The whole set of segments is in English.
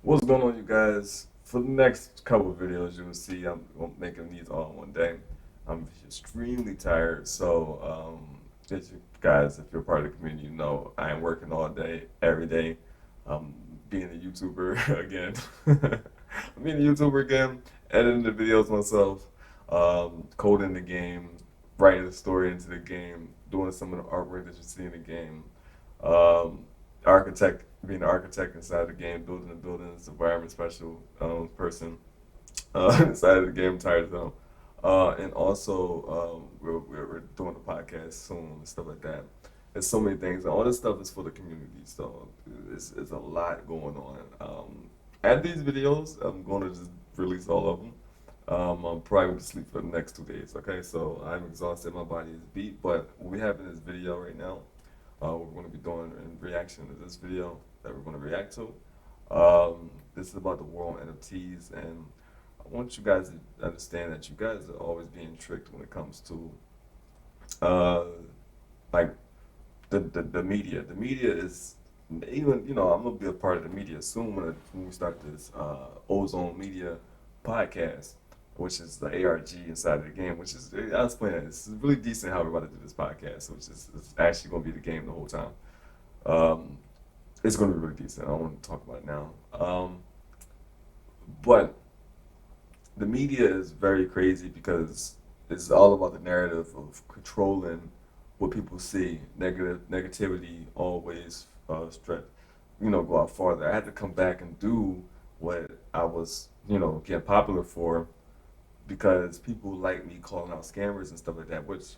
What's going on, you guys? For the next couple of videos, you will see I'm making these all in one day. I'm extremely tired, so as you guys, if you're part of the community, you know I am working all day, every day. Um, Being a YouTuber again, being a YouTuber again, editing the videos myself, coding the game, writing the story into the game, doing some of the artwork that you see in the game. Um, Architect, being an architect inside the game, building the buildings, environment special person inside of the game, tired zone. And also, we're doing a podcast soon and stuff like that. There's so many things. All this stuff is for the community, so it's a lot going on. At these videos, I'm going to just release all of them. I'm probably going to sleep for the next 2 days. Okay, so I'm exhausted. My body is beat. But what we have in this video right now, we're going to be doing in reaction to this video that we're going to react to. This is about the War On NFTs, and I want you guys to understand that you guys are always being tricked when it comes to uh, like the media. The media is even I'm gonna be a part of the media soon when we start this Ozone Media podcast, which is the ARG inside of the game. Which is I'll explain that it's really decent how we're about to do this podcast, which is it's actually gonna be the game the whole time. Um, it's gonna be really decent. I don't want to talk about it now. But the media is very crazy because it's all about the narrative of controlling what people see. Negativity always stretch, go out farther. I had to come back and do what I was, getting popular for because people like me calling out scammers and stuff like that. Which,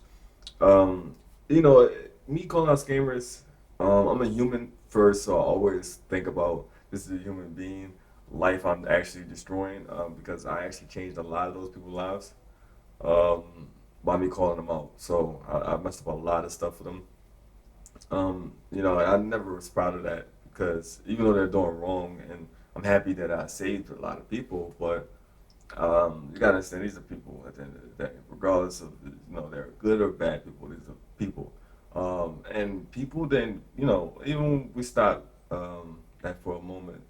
um, you know, me calling out scammers, I'm a human first, so I always think about this is a human being life I'm actually destroying because I actually changed a lot of those people's lives by me calling them out. So I messed up a lot of stuff for them. And I never was proud of that because even though they're doing wrong, and I'm happy that I saved a lot of people, but you gotta understand these are people at the end of the day, regardless of they're good or bad people. These are people, and people then even when we stopped that for a moment,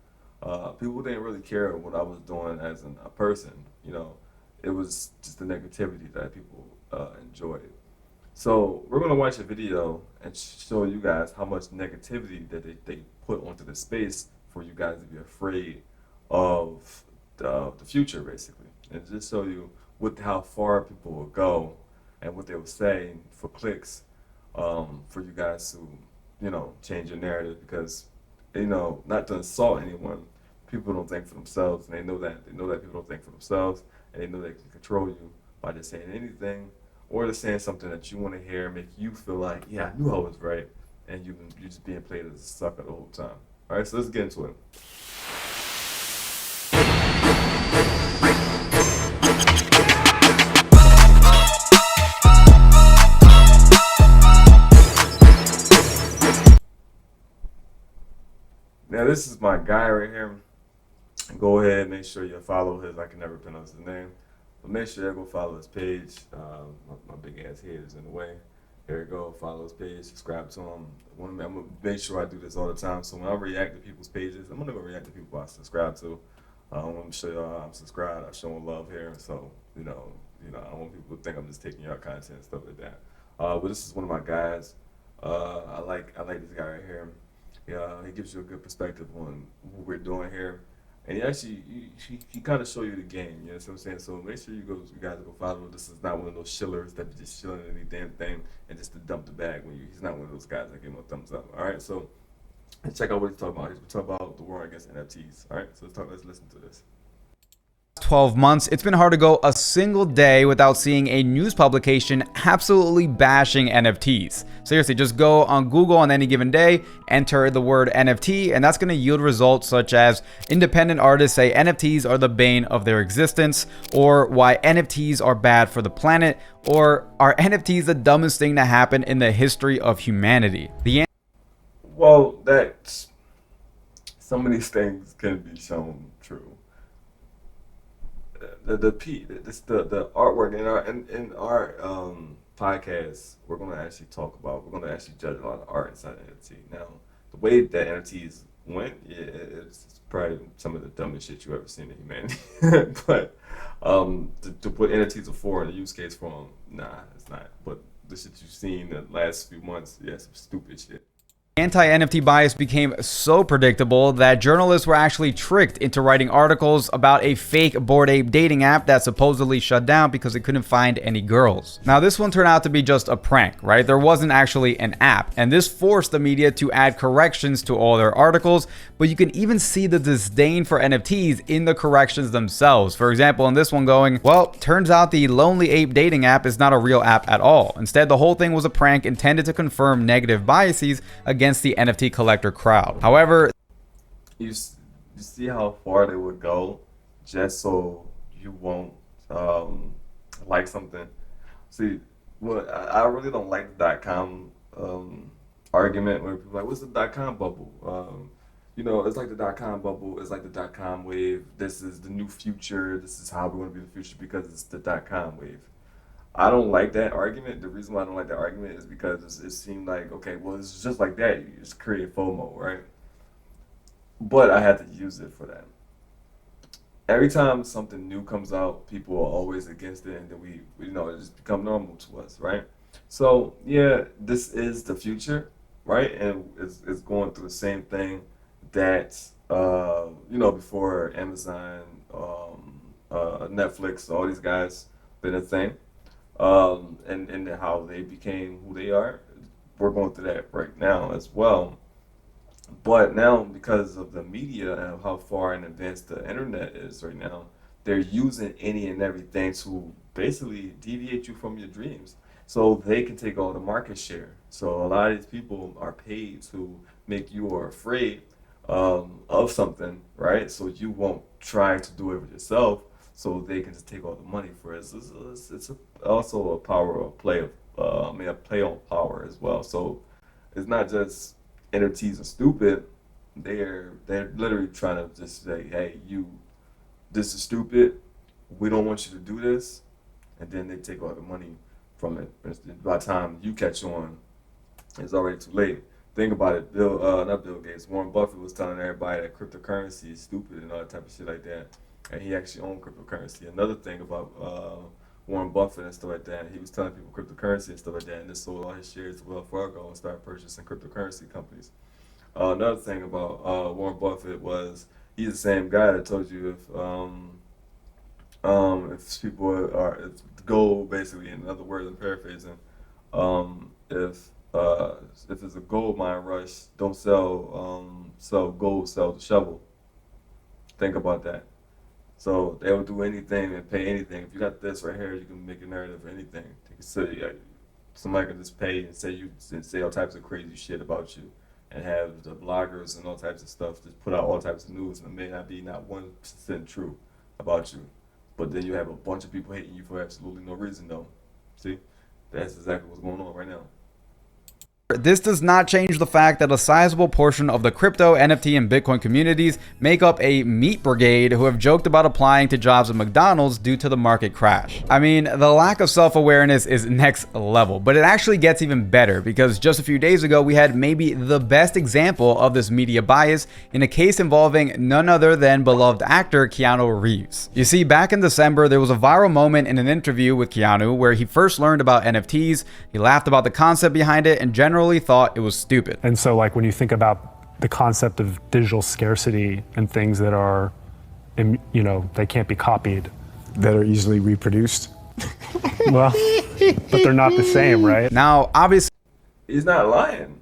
people didn't really care what I was doing as a person. It was just the negativity that people enjoyed. So we're gonna watch a video and show you guys how much negativity that they put onto the space for you guys to be afraid of the future, basically, and just show you how far people will go and what they will say for clicks, for you guys to change your narrative because not to insult anyone, people don't think for themselves, and they know that people don't think for themselves, and they know they can control you by just saying anything or just saying something that you want to hear, make you feel like, yeah, I knew I was right, and you're just being played as a sucker the whole time. All right, so let's get into it. Now this is my guy right here. Go ahead, make sure you follow his. I can never pronounce his name, but make sure you go follow his page. My big ass head is in the way. There you go. Follow his page. Subscribe to him. I'm gonna make sure I do this all the time. So when I react to people's pages, I'm gonna go react to people I subscribe to. I want to show y'all I'm subscribed. I'm showing love here. So I don't want people to think I'm just taking your content and stuff like that. But this is one of my guys. I like this guy right here. Yeah, he gives you a good perspective on what we're doing here, and he kind of show you the game. You know what I'm saying? So make sure you guys go follow. This is not one of those shillers that be just chilling any damn thing and just to dump the bag when you. He's not one of those guys that give him a thumbs up. All right, so let's check out what he's talking about. He's talking about the war against NFTs. All right, so let's listen to this. 12 months, it's been hard to go a single day without seeing a news publication absolutely bashing NFTs. Seriously, just go on Google on any given day, enter the word NFT, and that's going to yield results such as independent artists say NFTs are the bane of their existence, or why NFTs are bad for the planet, or are NFTs the dumbest thing to happen in the history of humanity? Well, that some of these things can be shown true. The artwork in our podcast, we're gonna actually judge a lot of art inside NFT. Now, the way that NFTs went, yeah, it's probably some of the dumbest shit you ever seen in humanity. But to put entities of four in a use case for them, nah, it's not. But the shit you've seen the last few months, yeah, some stupid shit. Anti-NFT bias became so predictable that journalists were actually tricked into writing articles about a fake Bored Ape dating app that supposedly shut down because it couldn't find any girls. Now, this one turned out to be just a prank, right? There wasn't actually an app, and this forced the media to add corrections to all their articles, but you can even see the disdain for NFTs in the corrections themselves. For example, in this one going, well, turns out the Lonely Ape dating app is not a real app at all. Instead, the whole thing was a prank intended to confirm negative biases against the NFT collector crowd. However, You see how far they would go just so you won't like something. See, well, I really don't like the .com argument where people are like, "What's the .com bubble?" It's like the .com bubble. It's like the .com wave. This is the new future. This is how we want to be the future because it's the .com wave. I don't like that argument. The reason why I don't like that argument is because it seemed like, okay, well, it's just like that. You just create FOMO, right? But I had to use it for that. Every time something new comes out, people are always against it, and then it just become normal to us, right? So yeah, this is the future, right? And it's going through the same thing that before Amazon, Netflix, all these guys been a thing, and how they became who they are. We're going through that right now as well. But now, because of the media and how far in advance the internet is right now, they're using any and everything to basically deviate you from your dreams. So they can take all the market share. So a lot of these people are paid to make you are afraid of something, right? So you won't try to do it yourself. So they can just take all the money for it. Also a power of play of, a play on power as well. So it's not just NFTs are stupid. They're literally trying to just say, hey, this is stupid. We don't want you to do this, and then they take all the money from it. By the time you catch on, it's already too late. Think about it. Not Bill Gates. Warren Buffett was telling everybody that cryptocurrency is stupid and all that type of shit like that, and he actually owned cryptocurrency. Another thing about Warren Buffett and stuff like that, he was telling people cryptocurrency and stuff like that, and then sold all his shares to Wells Fargo and started purchasing cryptocurrency companies. Another thing about Warren Buffett was he's the same guy that told you if people if the gold, basically, in other words, I'm paraphrasing, if it's a gold mine rush, don't sell gold, sell the shovel. Think about that. So they will do anything and pay anything. If you got this right here, you can make a narrative or anything. They can say, somebody can just pay and say all types of crazy shit about you, and have the bloggers and all types of stuff just put out all types of news, and it may not be not 1% true about you, but then you have a bunch of people hating you for absolutely no reason though. See, that's exactly what's going on right now. this does not change the fact that a sizable portion of the crypto, NFT, and Bitcoin communities make up a meat brigade who have joked about applying to jobs at McDonald's due to the market crash. I mean, the lack of self-awareness is next level, but it actually gets even better because just a few days ago, we had maybe the best example of this media bias in a case involving none other than beloved actor Keanu Reeves. You see, back in December, there was a viral moment in an interview with Keanu where he first learned about NFTs, he laughed about the concept behind it, and generally thought it was stupid. And so like when you think about the concept of digital scarcity and things that are, they can't be copied. That are easily reproduced. Well, but they're not the same, right? Now, obviously, He's not lying.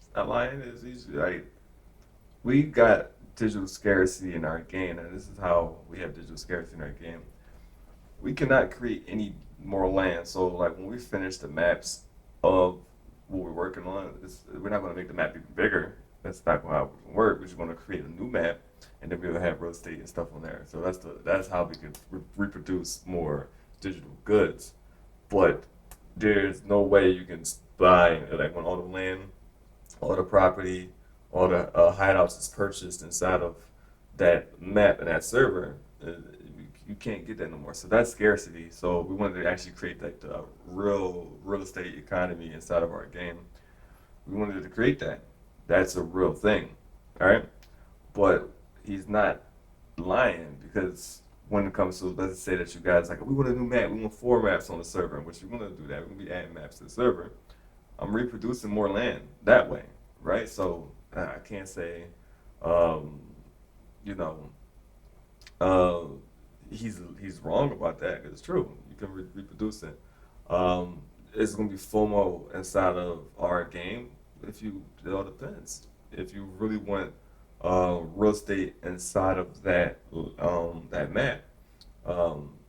He's not lying. He's like, we got digital scarcity in our game, and this is how we have digital scarcity in our game. We cannot create any more land. So like when we finish the maps of what we're working on, we're not going to make the map even bigger. That's not how it can work. We're just going to create a new map, and then we'll have real estate and stuff on there. So that's how we can reproduce more digital goods. But there's no way you can buy like when all the land, all the property, all the hideouts is purchased inside of that map and that server. You can't get that no more. So that's scarcity. So we wanted to actually create like the real estate economy inside of our game. We wanted to create that, That's a real thing, all right? But he's not lying, because when it comes to, let's say that you guys like, we want a new map, we want 4 maps on the server, which we're gonna do that. We're gonna be adding maps to the server. I'm reproducing more land that way, right? So I can't say, you know, he's wrong about that, because it's true. You can reproduce it. It's gonna be FOMO inside of our game. It all depends. If you really want real estate inside of that that map,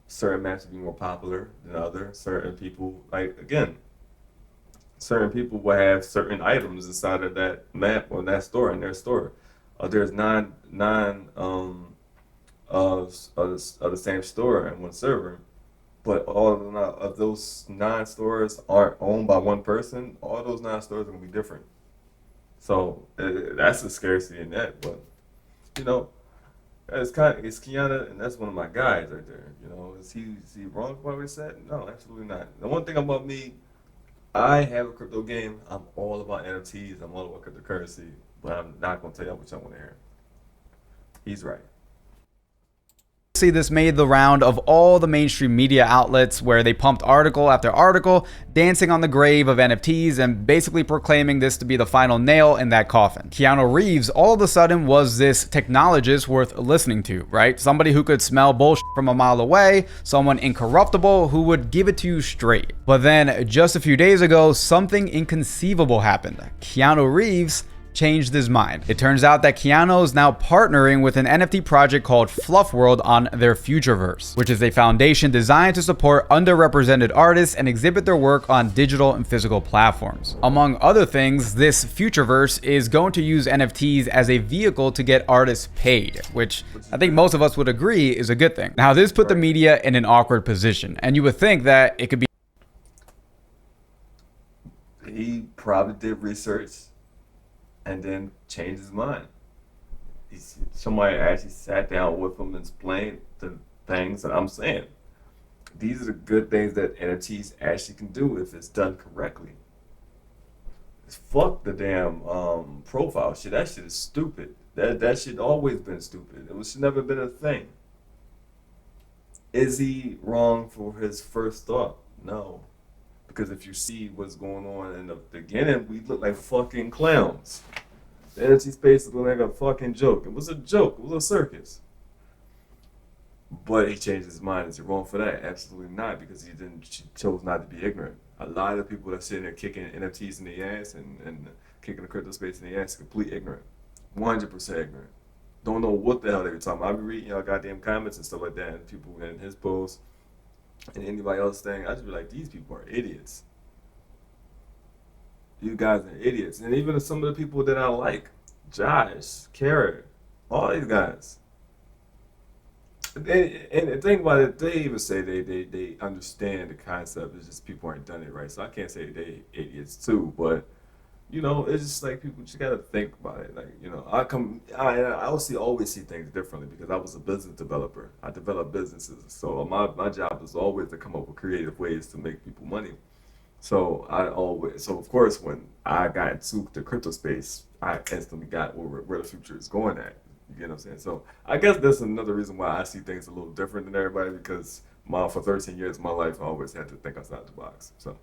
certain maps will be more popular than others. Certain people, like, again, certain people will have certain items inside of that map or that store, in their store. There's nine of the same store in one server, but all of those 9 stores aren't owned by one person. All those 9 stores are gonna be different. So that's the scarcity in that. But you know, it's Kiana, and that's one of my guys right there. You know, is he wrong about what he said? No, absolutely not. The one thing about me, I have a crypto game. I'm all about NFTs. I'm all about cryptocurrency, but I'm not gonna tell you what y'all want to hear. He's right. See, this made the round of all the mainstream media outlets, where they pumped article after article dancing on the grave of NFTs and basically proclaiming this to be the final nail in that coffin. Keanu Reeves all of a sudden was this technologist worth listening to, right? Somebody who could smell bullshit from a mile away, someone incorruptible who would give it to you straight. But then just a few days ago, something inconceivable happened. Keanu Reeves changed his mind. It turns out that Keanu is now partnering with an NFT project called Fluff World on their Futureverse, which is a foundation designed to support underrepresented artists and exhibit their work on digital and physical platforms. Among other things, this Futureverse is going to use NFTs as a vehicle to get artists paid, which I think most of us would agree is a good thing. Now, this put the media in an awkward position, and you would think that it could be. He probably did research and then changed his mind. Somebody actually sat down with him and explained the things that I'm saying. These are the good things that NFTs actually can do if it's done correctly. Fuck the damn profile shit. That shit is stupid. That shit always been stupid. It should never been a thing. Is he wrong for his first thought? No. Because if you see what's going on in the beginning, we look like fucking clowns. The NFT space looked like a fucking joke. It was a joke. It was a circus. But he changed his mind. Is he wrong for that? Absolutely not, because he chose not to be ignorant. A lot of people that sitting there kicking NFTs in the ass and kicking the crypto space in the ass, complete ignorant. 100% ignorant. Don't know what the hell they were talking about. I be reading y'all goddamn comments and stuff like that, and people in his posts and anybody else thing, I just be like, these people are idiots. You guys are idiots. And even some of the people that I like, Josh, Carrot, all these guys. And the thing about it, they even say they understand the concept. It's just people aren't done it right. So I can't say they idiots too, but you know, it's just like people just gotta think about it. Like, you know, I always see things differently, because I was a business developer. I developed businesses, so my job was always to come up with creative ways to make people money. So of course, when I got into the crypto space, I instantly got where the future is going at. You get what I'm saying? So I guess that's another reason why I see things a little different than everybody, because for 13 years of my life, I always had to think outside the box. So.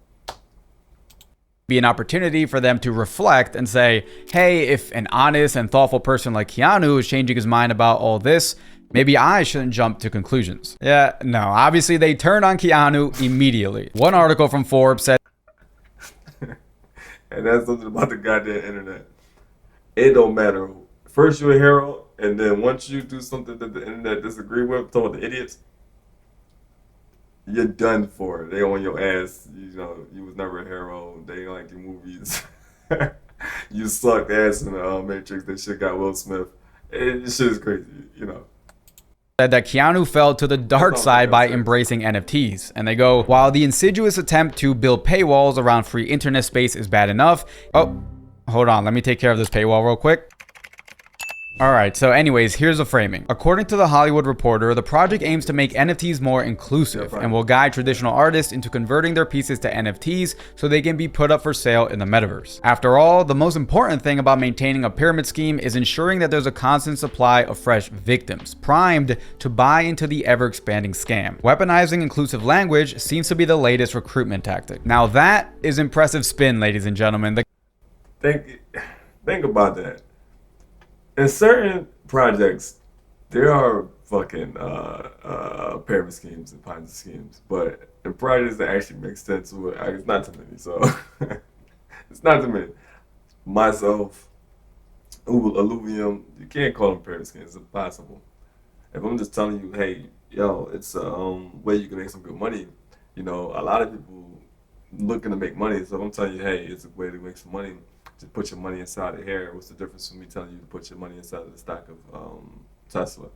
Be an opportunity for them to reflect and say, hey, if an honest and thoughtful person like Keanu is changing his mind about all this, maybe I shouldn't jump to conclusions. Yeah, no, obviously they turned on Keanu immediately. One article from Forbes said, and that's something about the goddamn internet. It don't matter. First you're a hero, and then once you do something that the internet disagree with, talking about the idiots, you're done for. They on your ass. You know, you was never a hero. They ain't like your movies. You sucked ass in the Matrix. That shit got Will Smith. This shit is crazy, you know. Said that Keanu fell to the dark side by embracing NFTs. And they go, while the insidious attempt to build paywalls around free internet space is bad enough. Oh, hold on. Let me take care of this paywall real quick. Alright, so anyways, here's the framing. According to the Hollywood Reporter, the project aims to make NFTs more inclusive and will guide traditional artists into converting their pieces to NFTs so they can be put up for sale in the metaverse. After all, the most important thing about maintaining a pyramid scheme is ensuring that there's a constant supply of fresh victims, primed to buy into the ever-expanding scam. Weaponizing inclusive language seems to be the latest recruitment tactic. Now that is impressive spin, ladies and gentlemen. Think about that. In certain projects, there are fucking pyramid schemes and Ponzi schemes, but in projects that actually make sense, it's not too many. So it's not too many. Myself, Alluvium, you can't call them pyramid schemes. It's impossible. If I'm just telling you, hey, yo, it's a way you can make some good money. You know, a lot of people looking to make money. So if I'm telling you, hey, it's a way to make some money. To put your money inside of here. What's the difference from me telling you to put your money inside of the stock of Tesla?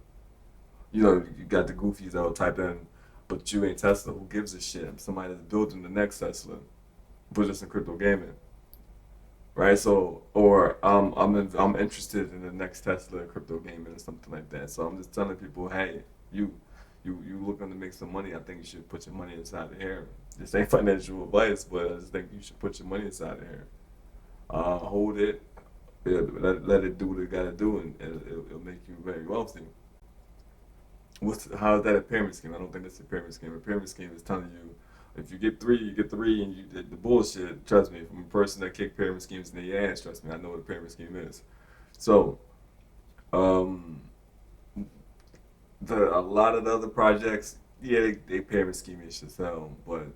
You know, you got the goofies that will type in, but you ain't Tesla. Who gives a shit? Somebody that's building the next Tesla, put this in crypto gaming, right? So, or I'm interested in the next Tesla in crypto gaming or something like that. So I'm just telling people, hey, you looking to make some money? I think you should put your money inside of here. This ain't financial advice, but I just think you should put your money inside of here. Hold it, let it do what it gotta do, and it'll make you very wealthy. How is that a pyramid scheme? I don't think that's a pyramid scheme. A pyramid scheme is telling you, if you get three, you get three, and you did the bullshit. Trust me, from a person that kicked pyramid schemes in their ass, trust me, I know what a pyramid scheme is. So, a lot of the other projects, yeah, they pyramid scheme-ish as hell, but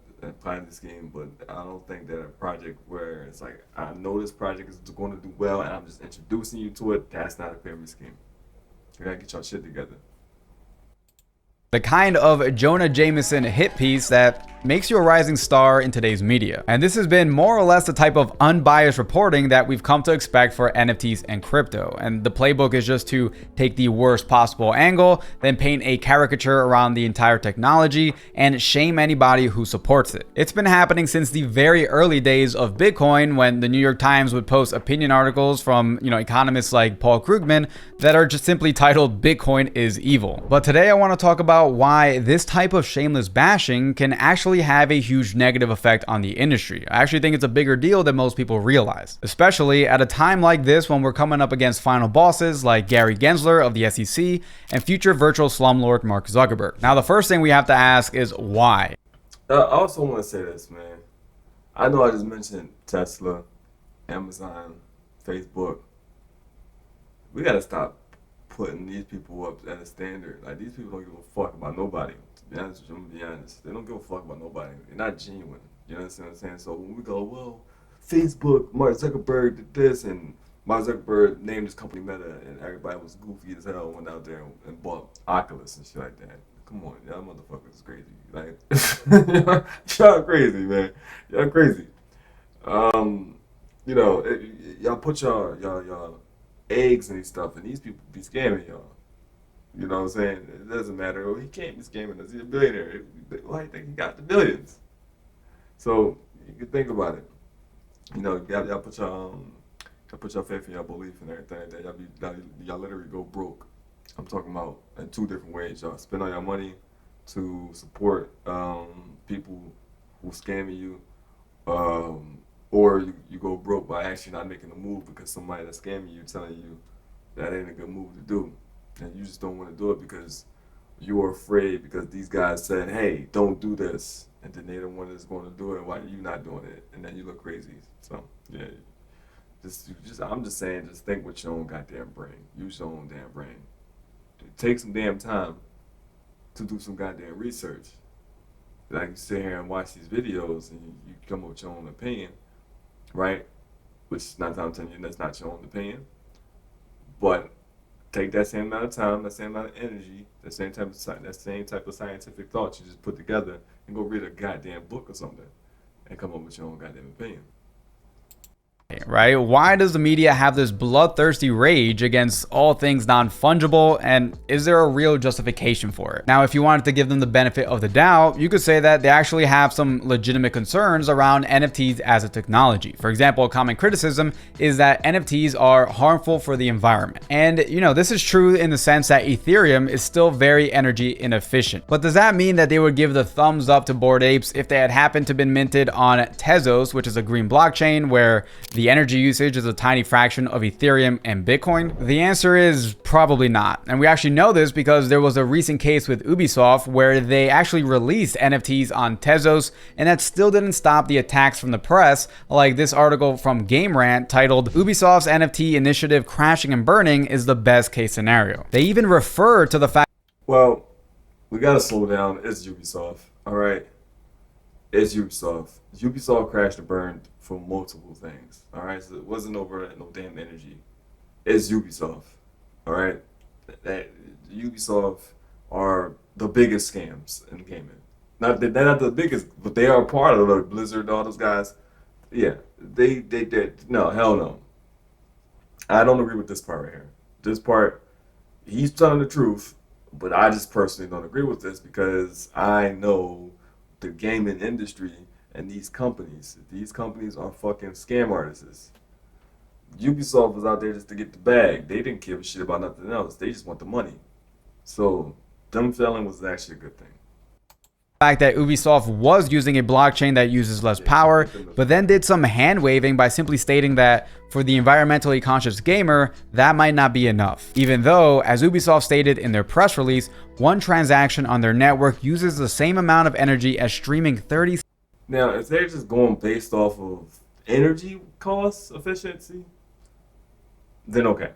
Ponzi scheme. But I don't think that a project where it's like, I know this project is going to do well, and I'm just introducing you to it. That's not a pyramid scheme. You gotta get your shit together. The kind of Jonah Jameson hit piece that makes you a rising star in today's media. And this has been more or less the type of unbiased reporting that we've come to expect for NFTs and crypto. And the playbook is just to take the worst possible angle, then paint a caricature around the entire technology and shame anybody who supports it. It's been happening since the very early days of Bitcoin, when the New York Times would post opinion articles from, economists like Paul Krugman that are just simply titled "Bitcoin is evil." But today I want to talk about why this type of shameless bashing can actually have a huge negative effect on the industry. I actually think it's a bigger deal than most people realize, especially at a time like this when we're coming up against final bosses like Gary Gensler of the SEC and future virtual slumlord Mark Zuckerberg. Now, the first thing we have to ask is why. I also want to say this, man. I know I just mentioned Tesla, Amazon, Facebook. We gotta stop putting these people up at a standard. Like, these people don't give a fuck about nobody. To be honest with you, I'm gonna be honest. They don't give a fuck about nobody. They're not genuine. You understand what I'm saying? So when we go, well, Facebook, Mark Zuckerberg did this, and Mark Zuckerberg named his company Meta, and everybody was goofy as hell, went out there and bought Oculus and shit like that. Come on, y'all motherfuckers is crazy. Like, y'all crazy, man. Y'all crazy. Y'all put y'all eggs and stuff, and these people be scamming y'all. You know what I'm saying? It doesn't matter. Oh, he can't be scamming us. He's a billionaire. Why do you think he got the billions? So you can think about it. Y'all put your faith and your belief and everything like that. Y'all literally go broke. I'm talking about in two different ways. Y'all spend all your money to support people who scamming you, or you go broke by actually not making a move because somebody that's scamming you telling you that ain't a good move to do, and you just don't want to do it because you're afraid, because these guys said, hey, don't do this, and then they're the one that's going to do it while you not doing it, and then you look crazy. So yeah, I'm just saying, just think with your own goddamn brain. Use your own damn brain. Take some damn time to do some goddamn research. Like, you sit here and watch these videos and you come up with your own opinion, right? Which 9 times out of 10, that's not your own opinion. But take that same amount of time, that same amount of energy, that same type of scientific thought you just put together, and go read a goddamn book or something, and come up with your own goddamn opinion. right? Why does the media have this bloodthirsty rage against all things non-fungible, and is there a real justification for it? Now, if you wanted to give them the benefit of the doubt, you could say that they actually have some legitimate concerns around NFTs as a technology. For example, a common criticism is that NFTs are harmful for the environment. And, this is true in the sense that Ethereum is still very energy inefficient. But does that mean that they would give the thumbs up to Bored Apes if they had happened to been minted on Tezos, which is a green blockchain where the energy usage is a tiny fraction of Ethereum and Bitcoin? The answer is probably not. And we actually know this because there was a recent case with Ubisoft where they actually released NFTs on Tezos, and that still didn't stop the attacks from the press, like this article from Game Rant titled "Ubisoft's NFT initiative crashing and burning is the best case scenario." They even refer to the fact. Well, we gotta slow down. It's Ubisoft, all right? It's Ubisoft. Ubisoft crashed and burned for multiple things, all right? So it wasn't over no damn energy. It's Ubisoft, all right? That Ubisoft are the biggest scams in gaming. They're not the biggest, but they are part of the Blizzard, all those guys. Yeah, they did. No, hell no. I don't agree with this part right here. This part, he's telling the truth, but I just personally don't agree with this because I know the gaming industry and these companies are fucking scam artists. Ubisoft was out there just to get the bag. They didn't give a shit about nothing else. They just want the money. So them failing was actually a good thing. Fact that Ubisoft was using a blockchain that uses less power, but then did some hand waving by simply stating that for the environmentally conscious gamer, that might not be enough. Even though, as Ubisoft stated in their press release, one transaction on their network uses the same amount of energy as streaming 30. Now, if they're just going based off of energy cost efficiency, then okay.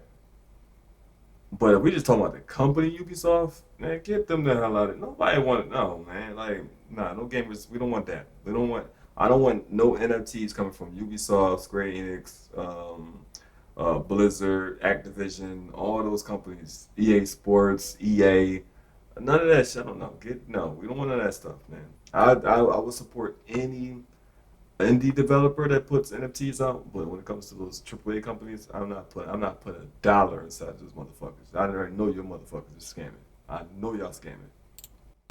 But if we just talking about the company Ubisoft, man, get them the hell out of it. Nobody want it. No, man. Like, nah, no gamers. We don't want that. I don't want no NFTs coming from Ubisoft, Square Enix, Blizzard, Activision, all those companies, EA Sports, EA. None of that shit. I don't know. We don't want none of that stuff, man. I would support any indie developer that puts NFTs out, but when it comes to those AAA companies, I'm not putting a dollar inside those motherfuckers. I already know your motherfuckers are scamming. I know y'all scamming.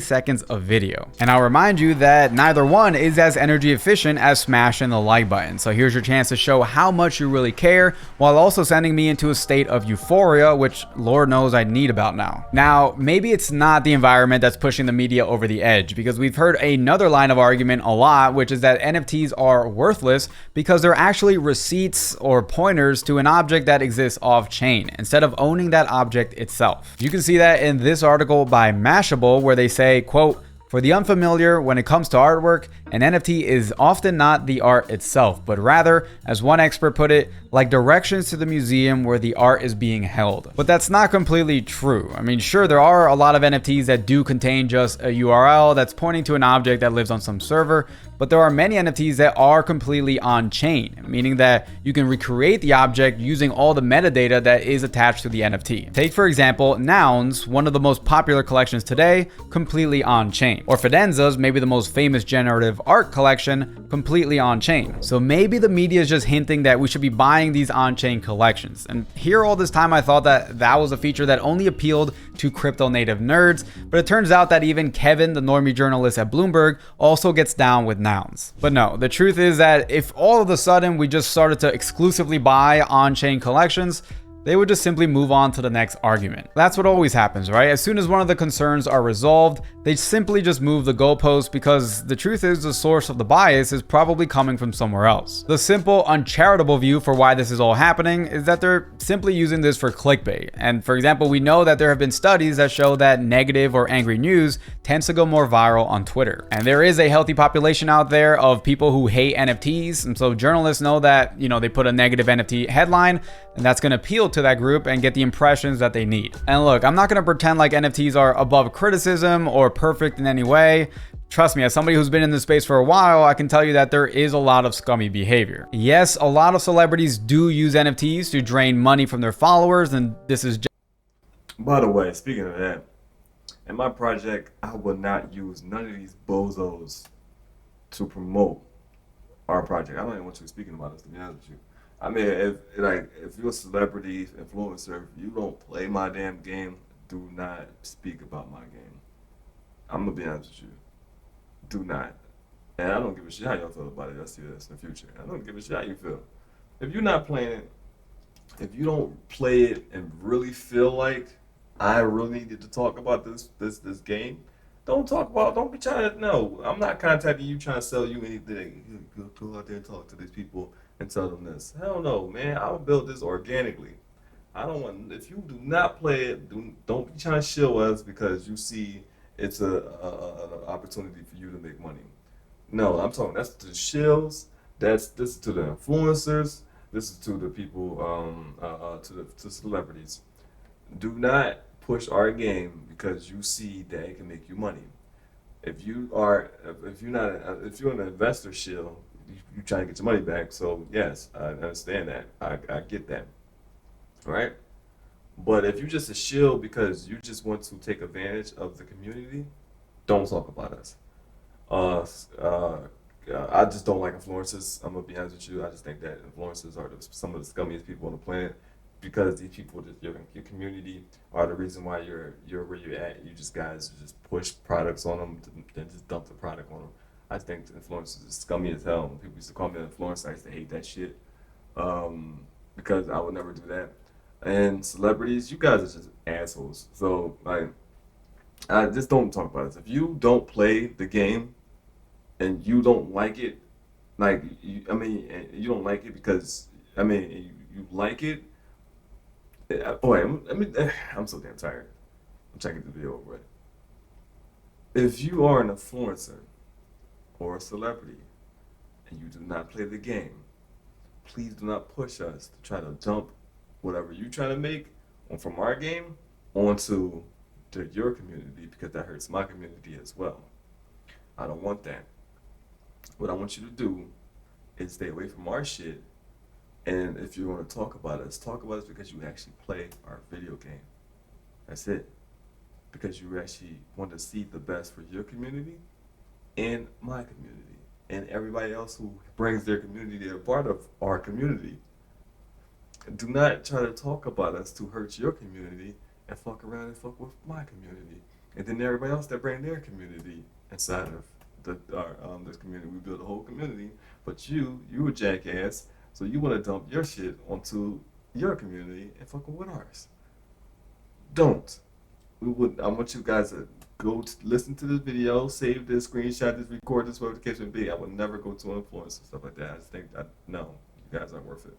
Seconds of video. And I'll remind you that neither one is as energy efficient as smashing the like button. So here's your chance to show how much you really care while also sending me into a state of euphoria, which Lord knows I need about now. Now, maybe it's not the environment that's pushing the media over the edge, because we've heard another line of argument a lot, which is that NFTs are worthless because they're actually receipts or pointers to an object that exists off chain instead of owning that object itself. You can see that in this article by Mashable, where they say, quote, "For the unfamiliar, when it comes to artwork, an NFT is often not the art itself, but rather, as one expert put it, like directions to the museum where the art is being held." But that's not completely true. I mean, sure, there are a lot of NFTs that do contain just a URL that's pointing to an object that lives on some server, but there are many NFTs that are completely on-chain, meaning that you can recreate the object using all the metadata that is attached to the NFT. Take, for example, Nouns, one of the most popular collections today, completely on-chain. Or Fidenza's, maybe the most famous generative art collection, completely on-chain. So maybe the media is just hinting that we should be buying these on-chain collections. And here all this time I thought that that was a feature that only appealed to crypto native nerds, but it turns out that even Kevin, the normie journalist at Bloomberg, also gets down with Nouns. But no, the truth is that if all of a sudden we just started to exclusively buy on-chain collections, they would just simply move on to the next argument. That's what always happens, right? As soon as one of the concerns are resolved, they simply just move the goalpost, because the truth is the source of the bias is probably coming from somewhere else. The simple, uncharitable view for why this is all happening is that they're simply using this for clickbait. And for example, we know that there have been studies that show that negative or angry news tends to go more viral on Twitter. And there is a healthy population out there of people who hate NFTs. And so journalists know that, they put a negative NFT headline, and that's going to appeal to that group and get the impressions that they need. And look, I'm not going to pretend like NFTs are above criticism or perfect in any way. Trust me, as somebody who's been in this space for a while, I can tell you that there is a lot of scummy behavior. Yes, a lot of celebrities do use NFTs to drain money from their followers, and this is just... By the way, speaking of that, in my project, I will not use none of these bozos to promote our project. I don't even want you speaking about this, to be honest with you. I mean, if you're a celebrity influencer, if you don't play my damn game, do not speak about my game. I'm gonna be honest with you. Do not. And I don't give a shit how y'all feel about it. I'll see this in the future. I don't give a shit how you feel. If you're not playing it, if you don't play it and really feel like I really needed to talk about this game, don't be trying to, no, I'm not contacting you trying to sell you anything. Go out there and talk to these people and tell them this. Hell no, man. I'll build this organically. I don't want, if you do not play it, don't be trying to shill us because you see it's an opportunity for you to make money. No, I'm talking, that's to the shills, this is to the influencers, this is to the people, to celebrities. Do not push our game because you see that it can make you money. If you're an investor shill, you trying to get your money back. So yes, I understand that. I get that, right? But if you're just a shill because you just want to take advantage of the community, don't talk about us. Uh, I just don't like influencers. I'm gonna be honest with you. I just think that influencers are some of the scummiest people on the planet because these people, your community, are the reason why you're where you're at. You just guys just push products on them and just dump the product on them. I think the influencers is scummy as hell. When people used to call me an influencer, I used to hate that shit because I would never do that. And celebrities, you guys are just assholes. So like, I just don't talk about this. If you don't play the game and you don't like it, like you don't like it because you like it. Boy, I'm so damn tired. I'm trying to get the video over with. If you are an influencer or a celebrity and you do not play the game, please do not push us to try to dump whatever you try to make from our game onto your community because that hurts my community as well. I don't want that. What I want you to do is stay away from our shit. And if you want to talk about us because you actually play our video game. That's it. Because you actually want to see the best for your community and my community and everybody else who brings their community, they're part of our community. Do not try to talk about us to hurt your community and fuck around and fuck with my community. And then everybody else that bring their community inside of this community. We build a whole community, but you a jackass, so you want to dump your shit onto your community and fuck with ours. Don't. I want you guys to listen to this video, save this, screenshot this, record this, whatever the case may be. I would never go to an influencer and stuff like that. I just think no, you guys aren't worth it.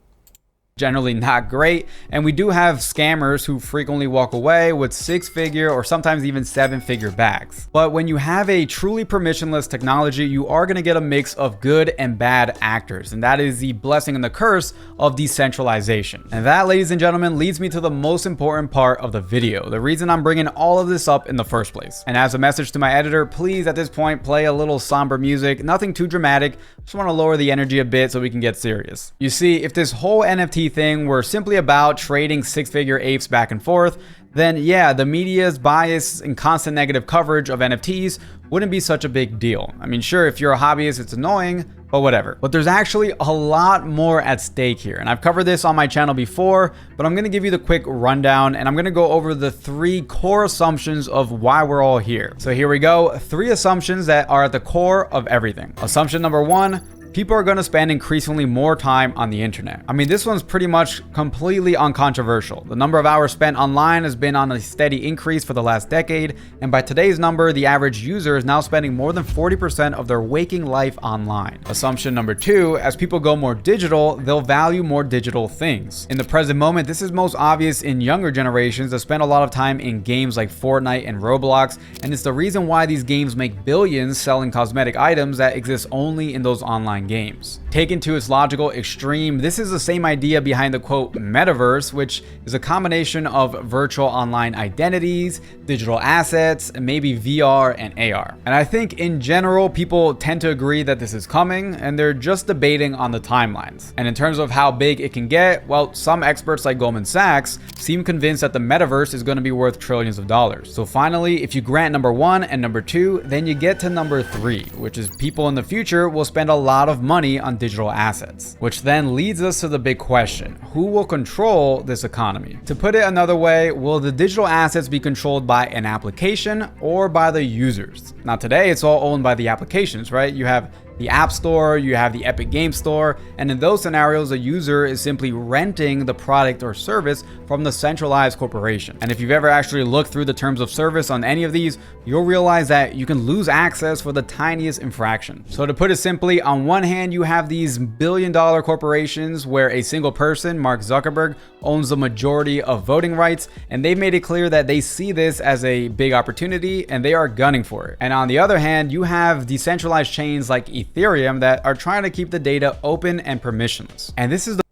Generally not great, and we do have scammers who frequently walk away with 6-figure or sometimes even 7-figure bags. But when you have a truly permissionless technology, you are going to get a mix of good and bad actors, and that is the blessing and the curse of decentralization. And that, ladies and gentlemen, leads me to the most important part of the video, the reason I'm bringing all of this up in the first place. And as a message to my editor, please at this point play a little somber music, nothing too dramatic. Just want to lower the energy a bit so we can get serious. You see, if this whole NFT thing were simply about trading 6-figure apes back and forth, then yeah, the media's bias and constant negative coverage of NFTs wouldn't be such a big deal. I mean, sure, if you're a hobbyist, it's annoying, but whatever. But there's actually a lot more at stake here, and I've covered this on my channel before, but I'm gonna give you the quick rundown, and I'm gonna go over the 3 core assumptions of why we're all here. So here we go, 3 assumptions that are at the core of everything. Assumption number 1, people are going to spend increasingly more time on the internet. I mean, this one's pretty much completely uncontroversial. The number of hours spent online has been on a steady increase for the last decade, and by today's number, the average user is now spending more than 40% of their waking life online. Assumption number 2, as people go more digital, they'll value more digital things. In the present moment, this is most obvious in younger generations that spend a lot of time in games like Fortnite and Roblox, and it's the reason why these games make billions selling cosmetic items that exist only in those online games. Taken to its logical extreme, this is the same idea behind the quote metaverse, which is a combination of virtual online identities, digital assets, and maybe VR and AR. And I think in general, people tend to agree that this is coming, and they're just debating on the timelines. And in terms of how big it can get, well, some experts like Goldman Sachs seem convinced that the metaverse is going to be worth trillions of dollars. So finally, if you grant number 1 and number 2, then you get to number 3, which is people in the future will spend a lot lot of money on digital assets. Which then leads us to the big question: who will control this economy? To put it another way, will the digital assets be controlled by an application or by the users? Now today it's all owned by the applications, right? You have the App Store, you have the Epic Game Store, and in those scenarios, a user is simply renting the product or service from the centralized corporation. And if you've ever actually looked through the terms of service on any of these, you'll realize that you can lose access for the tiniest infraction. So to put it simply, on one hand, you have these billion-dollar corporations where a single person, Mark Zuckerberg, owns the majority of voting rights, and they've made it clear that they see this as a big opportunity and they are gunning for it. And on the other hand, you have decentralized chains like Ethereum that are trying to keep the data open and permissionless. And this is the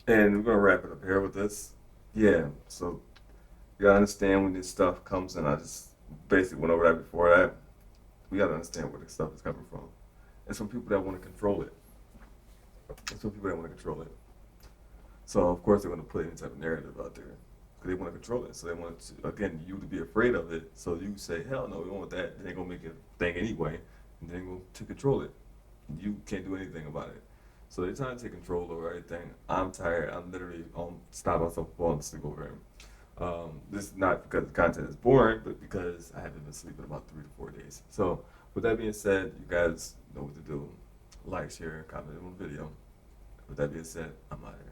And we're gonna wrap it up here with this. Yeah, so you gotta understand when this stuff comes in. I just basically went over that before that. We gotta understand where this stuff is coming from. It's from people that want to control it. It's from people that want to control it. So of course they're gonna put any type of narrative out there because they want to control it. So they want to, again, you to be afraid of it. So you say, hell no, we don't want that. They're gonna make it a thing anyway, and they're going to control it. You can't do anything about it. So they're trying to take control over everything. I'm tired. I'm literally stop myself falling asleep over it. This is not because the content is boring, but because I haven't been sleeping about 3 to 4 days. So with that being said, you guys know what to do. Like, share, comment on the video. With that being said, I'm out of here.